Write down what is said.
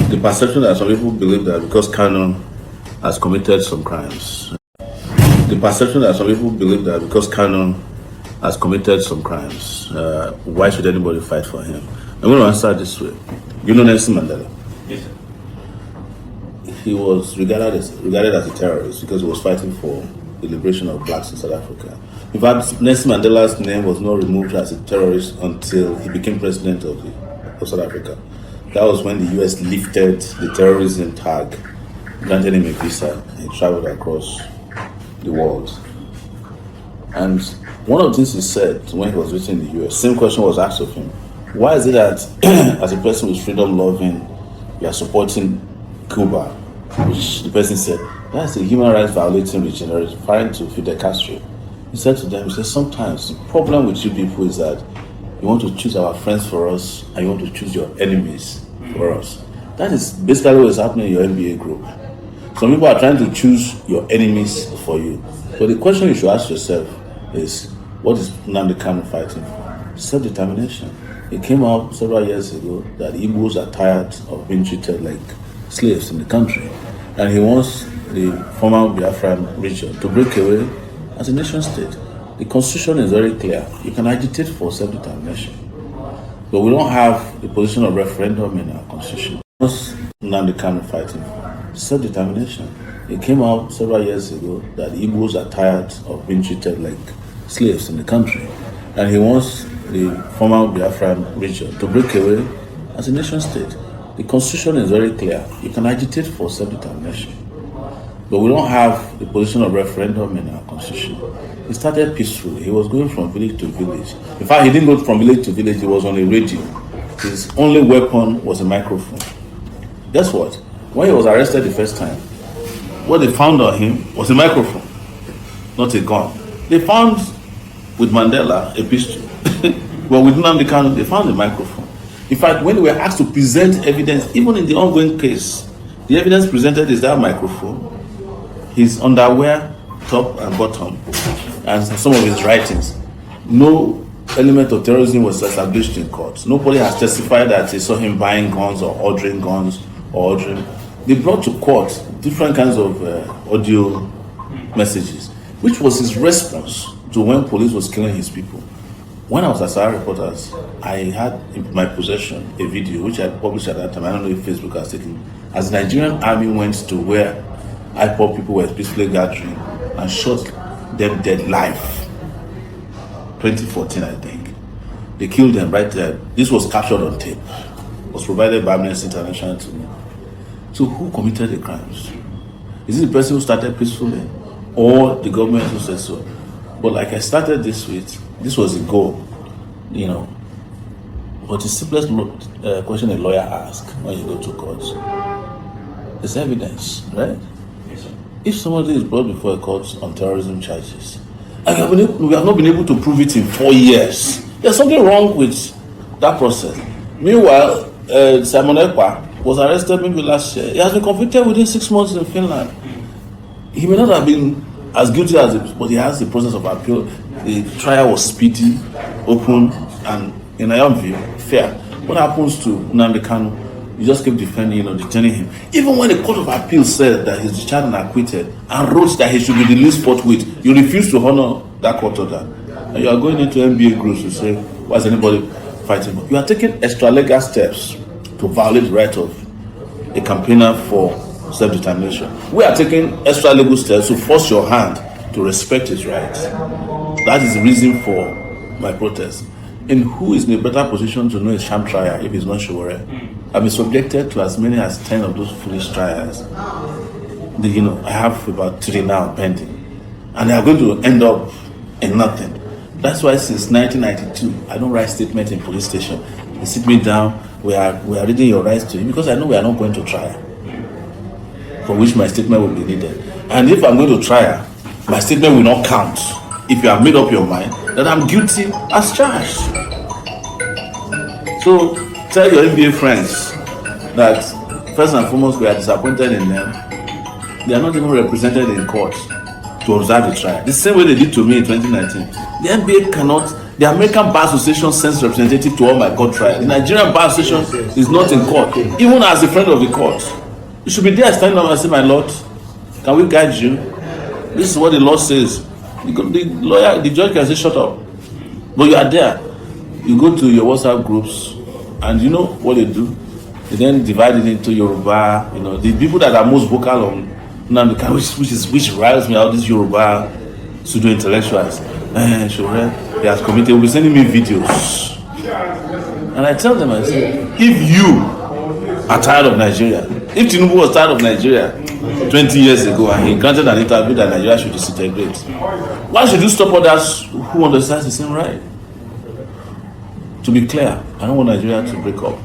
The perception that some people believe that because Kanu has committed some crimes. The perception that some people believe that because Kanu has committed some crimes, why should anybody fight for him? I'm going to answer this way. You know Nelson Mandela? Yes, sir. He was regarded as a terrorist because he was fighting for the liberation of blacks in South Africa. In fact, Nelson Mandela's name was not removed as a terrorist until he became president of South Africa. That was when the US lifted the terrorism tag, granted him a visa, and he traveled across the world. And one of the things he said when he was visiting the US, same question was asked of him. Why is it that as a person who's freedom loving, you are supporting Cuba? Which the person said, that's a human rights violating regime, referring to Fidel Castro. He said to them, he said, sometimes the problem with you people is that you want to choose our friends for us and you want to choose your enemies for us. That is basically what is happening in your MBA group. Some people are trying to choose your enemies for you. But the question you should ask yourself is, what is Nnamdikanu fighting for? Self-determination. It came out several years ago that Igbos are tired of being treated like slaves in the country. And he wants the former Biafran region to break away as a nation state. The constitution is very clear. You can agitate for self-determination. But we don't have the position of referendum in our constitution. What's Nnamdikanu fighting for? Self-determination. It came out several years ago that Igbos are tired of being treated like slaves in the country. And he wants the former Biafran region to break away as a nation state. The constitution is very clear. You can agitate for self-determination. But we don't have the position of referendum in our constitution. He started peacefully. He was going from village to village. In fact, he didn't go from village to village. He was on a radio. His only weapon was a microphone. Guess what? When he was arrested the first time, what they found on him was a microphone, not a gun. They found with Mandela a pistol. But with Nnamdi, they found a microphone. In fact, when they were asked to present evidence, even in the ongoing case, the evidence presented is that microphone, his underwear, top and bottom, and some of his writings. No element of terrorism was established in court. Nobody has testified that they saw him buying guns or ordering guns or ordering. They brought to court different kinds of audio messages, which was his response to when police was killing his people. When I was at Sahara Reporters, I had in my possession a video which I published at that time. I don't know if Facebook has taken. As the Nigerian army went to where IPOB people were peacefully gathering and shot them dead live. 2014, I think. They killed them right there. This was captured on tape. It was provided by Amnesty International to me. So who committed the crimes? Is it the person who started peacefully or the government who said so? But like I started this with, this was the goal, you know. But the simplest question a lawyer asks when you go to court is evidence, right? Yes, sir. If somebody is brought before a court on terrorism charges, and we have not been able to prove it in 4 years, there's something wrong with that process. Meanwhile, Simon Ekpa was arrested maybe last year. He has been convicted within 6 months in Finland. He may not have been as guilty as it, but he has the process of appeal. The trial was speedy, open, and in my own view, fair. What happens to Nnamdi Kanu? You just keep defending, detaining him. Even when the Court of Appeal said that he's discharged and acquitted and wrote that he should be released forthwith, you refuse to honor that court order. And you are going into NBA groups to say, why is anybody fighting? You are taking extra legal steps to violate the right of a campaigner for self-determination. We are taking extra legal steps to force your hand to respect his rights. That is the reason for my protest. And who is in a better position to know a sham trial if it's not Sowore? I've been subjected to as many as 10 of those foolish trials. I have about 3 now pending. And they are going to end up in nothing. That's why since 1992, I don't write statements in police station. They sit me down, we are reading your rights to you, because I know we are not going to trial, for which my statement will be needed. And if I'm going to trial, my statement will not count if you have made up your mind that I'm guilty as charged. So tell your NBA friends that first and foremost, we are disappointed in them. They are not even represented in court to observe the trial. The same way they did to me in 2019. The NBA cannot The American Bar Association sends representative to all my court trials. The Nigerian Bar Association is not in court, even as a friend of the court. You should be there standing up and say, my lord, can we guide you? This is what the law says. The judge can say, shut up. But you are there. You go to your WhatsApp groups, and you know what they do? They then divide it into Yoruba. You know, the people that are most vocal on Nnamdi, which riles me out, these Yoruba pseudo intellectuals. He has committed. Will be sending me videos, and I tell them, I say, if you are tired of Nigeria, if Tinubu was tired of Nigeria 20 years ago and he granted an interview that Nigeria should disintegrate, why should you stop others who understand the same right? To be clear, I don't want Nigeria to break up.